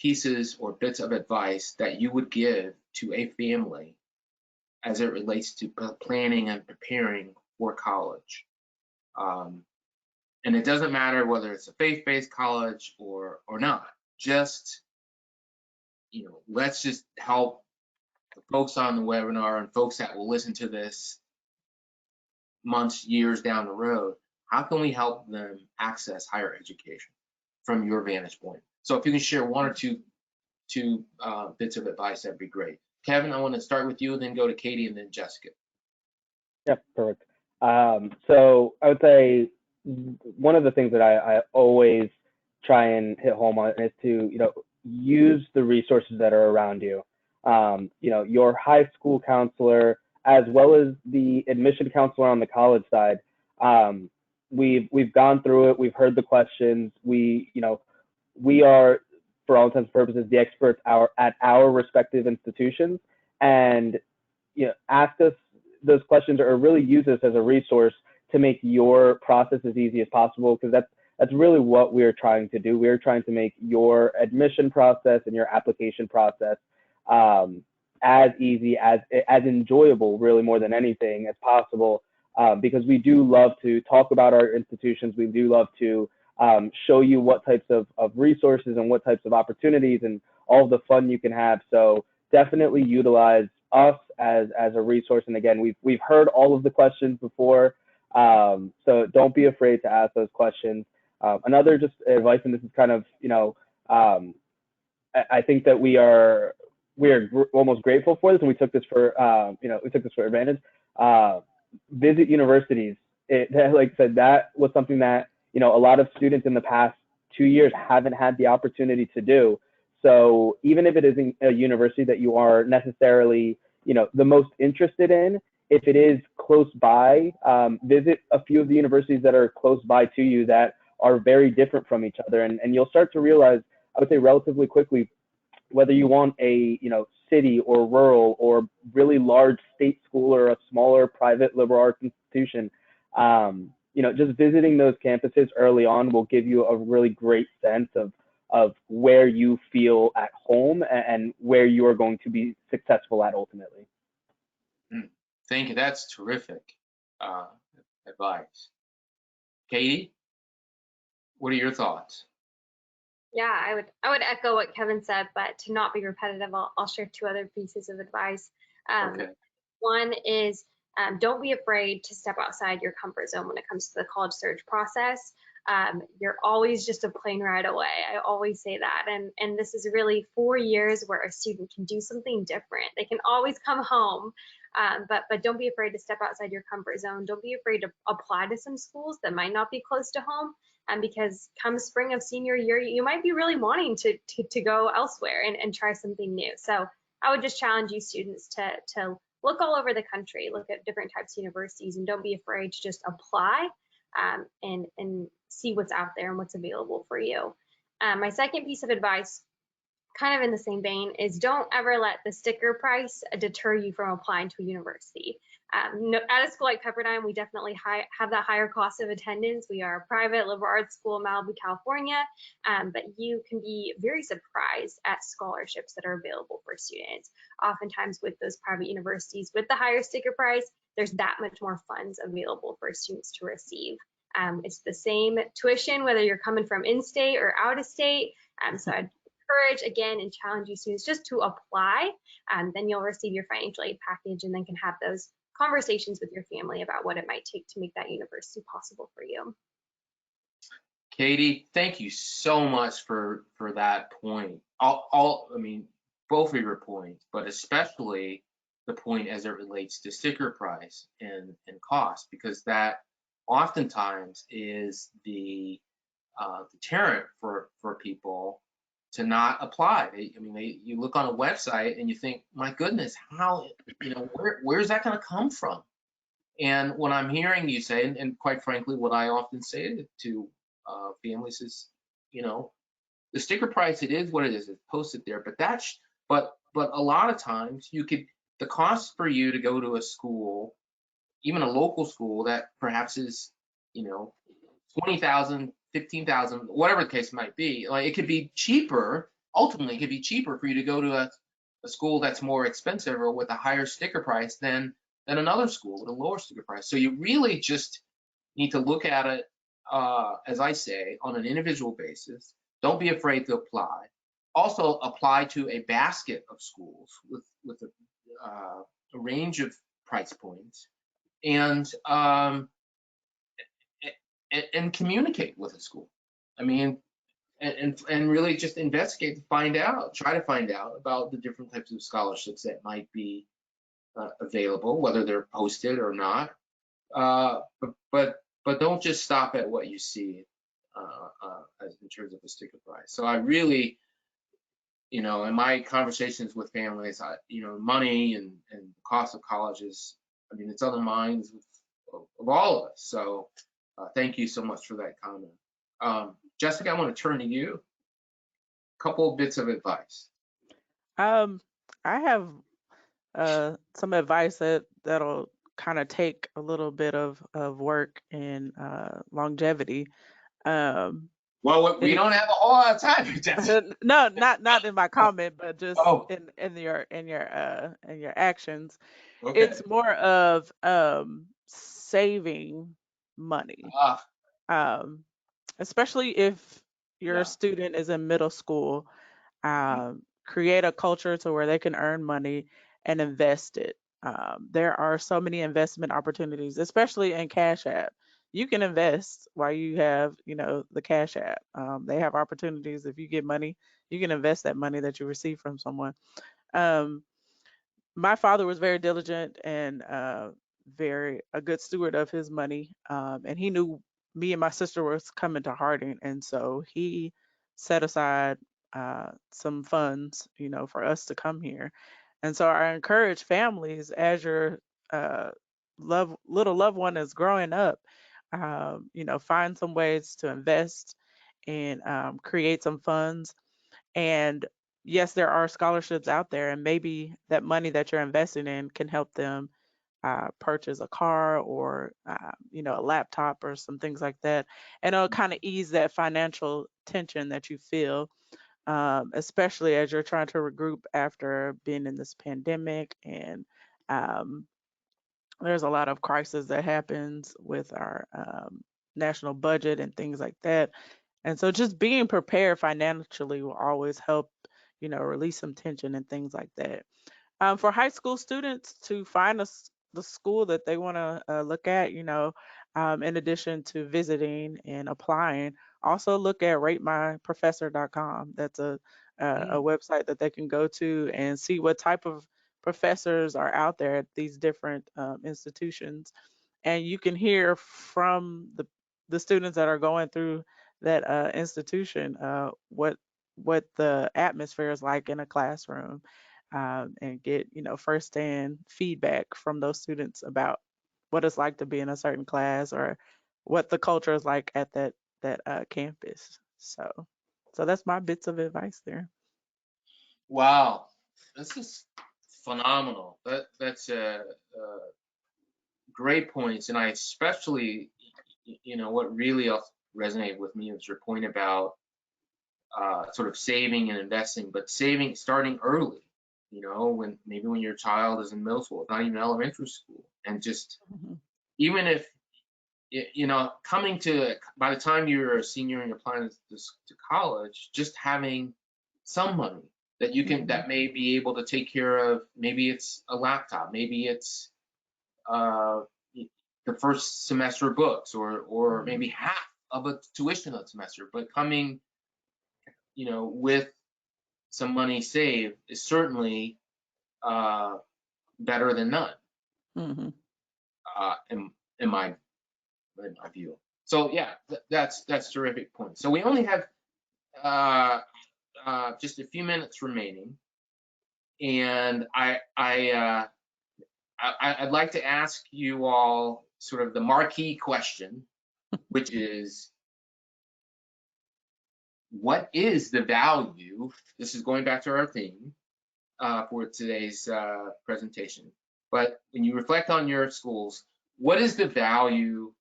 pieces or bits of advice that you would give to a family as it relates to planning and preparing for college. And it doesn't matter whether it's a faith-based college or not. Just, let's just help the folks on the webinar and folks that will listen to this months, years down the road. How can we help them access higher education from your vantage point? So if you can share one or two bits of advice, that'd be great. Kevin, I want to start with you and then go to Katie and then Jessica. Yeah, perfect. So I would say one of the things that I always try and hit home on is to, use the resources that are around you. Your high school counselor, as well as the admission counselor on the college side. We've gone through it. We've heard the questions. We are, for all intents and purposes, the experts at our respective institutions, and ask us those questions or really use this as a resource to make your process as easy as possible, because that's really what we're trying to do. We're trying to make your admission process and your application process as easy, as enjoyable, really more than anything, as possible, because we do love to talk about our institutions. We do love to show you what types of resources and what types of opportunities and all the fun you can have. So definitely utilize us as a resource. And again, we've heard all of the questions before, so don't be afraid to ask those questions. Another just advice, and this is kind of, I think that we are almost grateful for this, and we took this for advantage. Visit universities. Like I said, that was something that a lot of students in the past 2 years haven't had the opportunity to do. So even if it isn't a university that you are necessarily the most interested in, if it is close by, visit a few of the universities that are close by to you that are very different from each other, and you'll start to realize, I would say relatively quickly, whether you want a city or rural or really large state school or a smaller private liberal arts institution. Just visiting those campuses early on will give you a really great sense of where you feel at home and where you are going to be successful at ultimately. Thank you. That's terrific advice. Katie, what are your thoughts? Yeah, I would echo what Kevin said, but to not be repetitive, I'll share two other pieces of advice. Okay. One is don't be afraid to step outside your comfort zone when it comes to the college search process. You're always just a plane ride away. I always say that. And this is really 4 years where a student can do something different. They can always come home, but don't be afraid to step outside your comfort zone. Don't be afraid to apply to some schools that might not be close to home. Because come spring of senior year, you might be really wanting to go elsewhere and try something new. So I would just challenge you students to look all over the country, look at different types of universities, and don't be afraid to just apply and see what's out there and what's available for you. My second piece of advice, kind of in the same vein, is don't ever let the sticker price deter you from applying to a university. At a school like Pepperdine, we definitely have that higher cost of attendance. We are a private liberal arts school in Malibu, California, but you can be very surprised at scholarships that are available for students. Oftentimes with those private universities with the higher sticker price, there's that much more funds available for students to receive. It's the same tuition, whether you're coming from in-state or out of state. So I'd encourage again and challenge you students just to apply. Then you'll receive your financial aid package and then can have those conversations with your family about what it might take to make that university possible for you. Katie, thank you so much for that point. I mean, both of your points, but especially the point as it relates to sticker price and cost, because that oftentimes is the deterrent for people to not apply. You look on a website and you think, my goodness, how, where's that going to come from? And what I'm hearing you say, and quite frankly, what I often say to families is, the sticker price, it is what it is. It's posted there, but a lot of times the cost for you to go to a school, even a local school that perhaps is, 20,000, 15,000, whatever the case might be, like, it could be cheaper. Ultimately, it could be cheaper for you to go to a school that's more expensive or with a higher sticker price than another school with a lower sticker price. So you really just need to look at it, as I say, on an individual basis. Don't be afraid to apply. Also, apply to a basket of schools with a range of price points, and communicate with a school. I mean, and really just investigate to try to find out about the different types of scholarships that might be available, whether they're posted or not. But don't just stop at what you see as in terms of the sticker price. So I really, in my conversations with families, money and the cost of colleges, it's on the minds of all of us. So thank you so much for that comment. Jessica, I want to turn to you. A couple of bits of advice. Um, I have some advice that'll kind of take a little bit of work and longevity. Um, Well, we it, don't have a whole lot of time, Jessica. no, not in my comment, but just Oh, in your actions. okay. It's more of saving money. Ah, Um, Especially if your yeah. student is in middle school, create a culture to where they can earn money and invest it. There are so many investment opportunities, especially in Cash App. You can invest while you have, the Cash App. They have opportunities. If you get money, you can invest that money that you receive from someone. Um, my father was very diligent and very a good steward of his money, and he knew me and my sister was coming to Harding, and so he set aside some funds, for us to come here. And so I encourage families, as your uh, little loved one is growing up, find some ways to invest and create some funds. And yes, there are scholarships out there, and maybe that money that you're investing in can help them purchase a car or a laptop or some things like that, and it'll kind of ease that financial tension that you feel, especially as you're trying to regroup after being in this pandemic. And um, there's a lot of crisis that happens with our national budget and things like that. And so just being prepared financially will always help, release some tension and things like that. For high school students to find the school that they want to look at, in addition to visiting and applying, also look at ratemyprofessor.com. That's a Mm, website that they can go to and see what type of professors are out there at these different institutions, and you can hear from the students that are going through that institution, what the atmosphere is like in a classroom, and get firsthand feedback from those students about what it's like to be in a certain class, or what the culture is like at that campus. So that's my bits of advice there. wow, this is phenomenal. That's great points, and I especially, what really resonated with me was your point about sort of saving and investing, but saving starting early. When your child is in middle school, not even elementary school, and just Mhm. even if coming to by the time you're a senior and you're applying to college, just having some money Mhm. that may be able to take care of. Maybe it's a laptop, maybe it's uh, the first semester books, or maybe Mhm. half of a tuition a semester. But coming, with some money saved is certainly uh, better than none. Mhm. In my in my view. So yeah, that's terrific point. So we only have just a few minutes remaining, and I'd like to ask you all sort of the marquee question, which is, what is the value? This is going back to our theme for today's presentation. But when you reflect on your schools, what is the value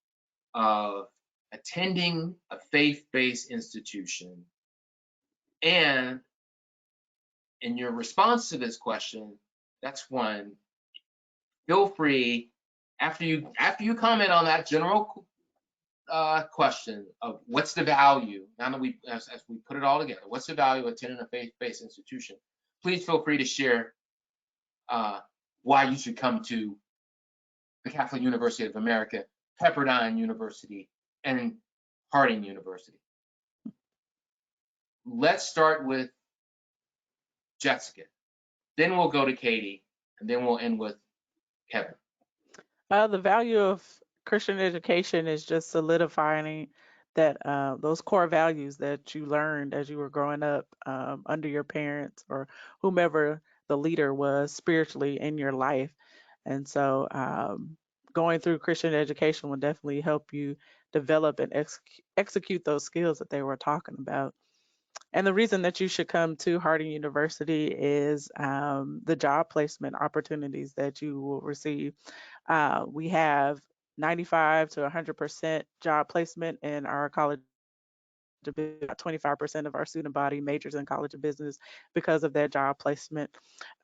of attending a faith-based institution? And in your response to this question, that's one, feel free, after you comment on that general question of what's the value, now that as we put it all together, what's the value of attending a faith-based institution? Please feel free to share why you should come to the Catholic University of America, Pepperdine University, and Harding University. Let's start with Jessica, then we'll go to Katie, and then we'll end with Kevin. The value of Christian education is just solidifying that those core values that you learned as you were growing up under your parents or whomever the leader was spiritually in your life. And so going through Christian education will definitely help you develop and execute those skills that they were talking about. And the reason that you should come to Harding University is the job placement opportunities that you will receive. We have 95 to 100% job placement in our college. About 25% of our student body majors in College of Business because of their job placement.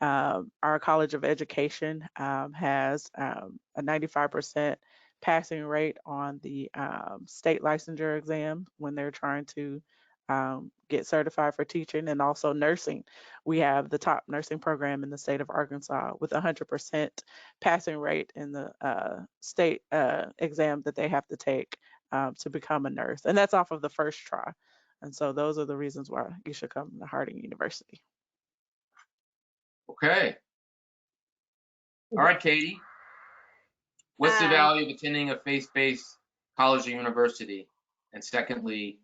Our College of Education has a 95% passing rate on the state licensure exam when they're trying to get certified for teaching, and also nursing. We have the top nursing program in the state of Arkansas with 100% passing rate in the state exam that they have to take to become a nurse. And that's off of the first try. And so those are the reasons why you should come to Harding University. Okay. All right, Katie. What's the value of attending a faith-based college or university? And secondly,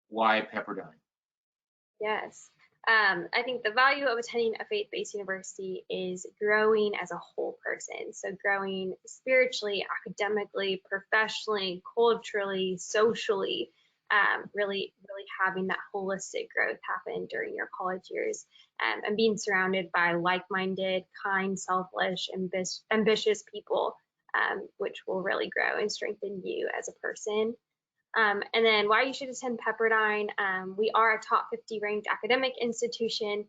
why Pepperdine? Yes. I think the value of attending a faith-based university is growing as a whole person. So growing spiritually, academically, professionally, culturally, socially, really having that holistic growth happen during your college years, and being surrounded by like-minded, kind, selfless, ambitious people, which will really grow and strengthen you as a person. And then why you should attend Pepperdine. We are a top 50 ranked academic institution.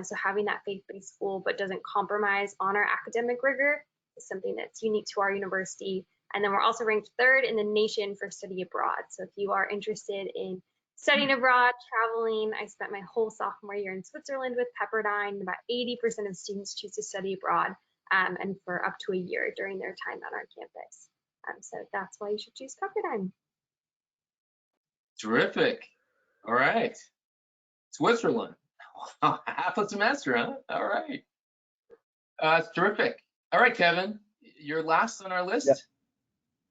So having that faith-based school but doesn't compromise on our academic rigor is something that's unique to our university. And then we're also ranked 3rd in the nation for study abroad. So if you are interested in studying abroad, traveling, I spent my whole sophomore year in Switzerland with Pepperdine. About 80% of students choose to study abroad, and for up to a year during their time on our campus. So that's why you should choose Pepperdine. Terrific. All right. Switzerland. Half a semester, huh? All right. It's terrific. All right, Kevin, you're last on our list.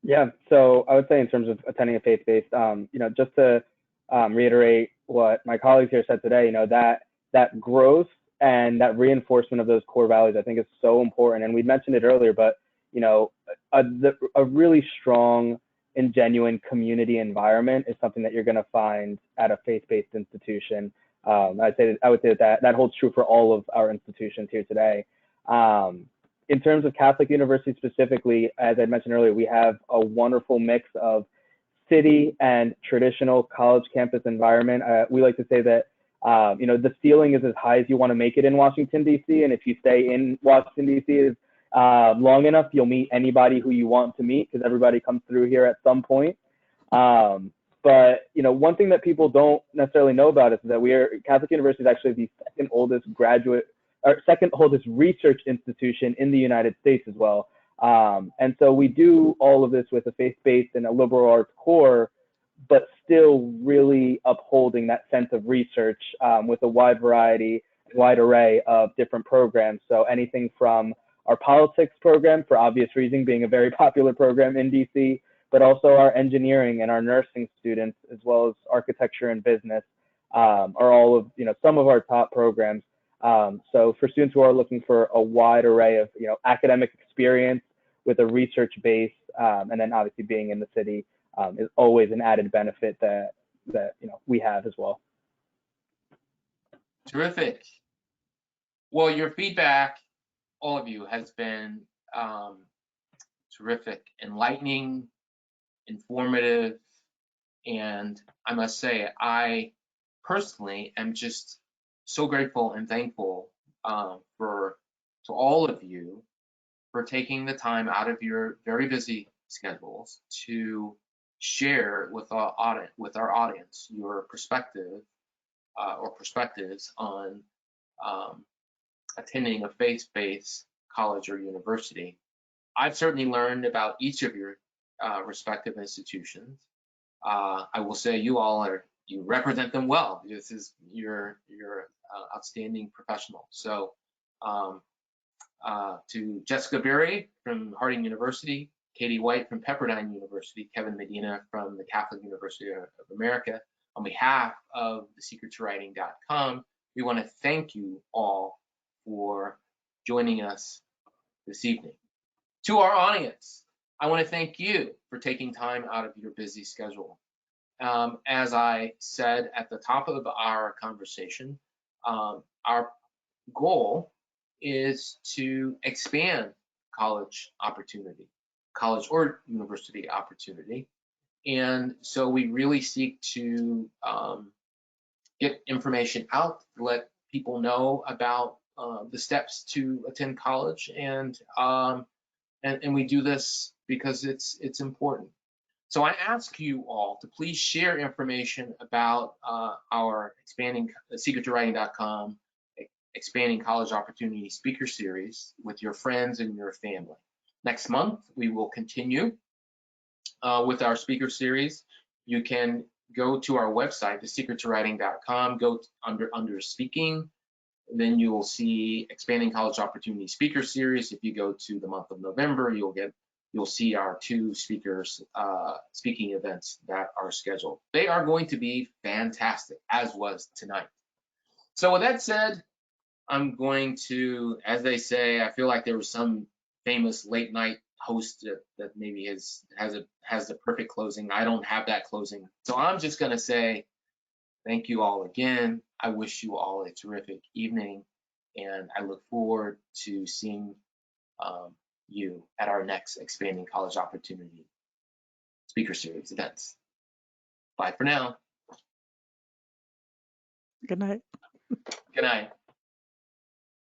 Yeah. So I would say in terms of attending a faith-based, just to reiterate what my colleagues here said today, that growth and that reinforcement of those core values, I think is so important. And we mentioned it earlier, but, a really strong and genuine community environment is something that you're going to find at a faith-based institution. I would say that holds true for all of our institutions here today. In terms of Catholic University specifically, as I mentioned earlier, we have a wonderful mix of city and traditional college campus environment. We like to say that the ceiling is as high as you want to make it in Washington, D.C. And if you stay in Washington, D.C. long enough, you'll meet anybody who you want to meet, because everybody comes through here at some point. But one thing that people don't necessarily know about is that Catholic University is actually the second oldest research institution in the United States as well. And so we do all of this with a faith-based and a liberal arts core, but still really upholding that sense of research with a wide array of different programs. So anything from our politics program, for obvious reason, being a very popular program in DC, but also our engineering and our nursing students, as well as architecture and business, are all of, some of our top programs. So for students who are looking for a wide array of, academic experience with a research base, and then obviously being in the city, is always an added benefit that we have as well. Terrific. Well, your feedback, all of you, has been terrific, enlightening, informative, and I must say, I personally am just so grateful and thankful to all of you for taking the time out of your very busy schedules to share with our audience your perspective or perspectives on attending a faith-based college or university. I've certainly learned about each of your respective institutions. I will say you represent them well. You're outstanding professional. So to Jessica Berry from Harding University, Katie White from Pepperdine University, Kevin Medina from the Catholic University of America, on behalf of thesecretToWriting.com, we want to thank you all for joining us this evening. To our audience, I want to thank you for taking time out of your busy schedule. As I said at the top of our conversation, our goal is to expand college opportunity, college or university opportunity. And so we really seek to get information out, let people know about the steps to attend college, and we do this because it's important. So I ask you all to please share information about our secretToWriting.com Expanding College Opportunity Speaker Series with your friends and your family. Next month, we will continue with our speaker series. You can go to our website, thesecretToWriting.com, go under speaking, and then you will see Expanding College Opportunity Speaker Series. If you go to the month of November, you'll see our 2 speakers speaking events that are scheduled. They are going to be fantastic, as was tonight. So with that said, I'm going to, as they say, I feel like there was some famous late night host that maybe has the perfect closing. I don't have that closing. So I'm just going to say thank you all again. I wish you all a terrific evening, and I look forward to seeing you at our next Expanding College Opportunity Speaker Series events. Bye for now. Good night. Good night.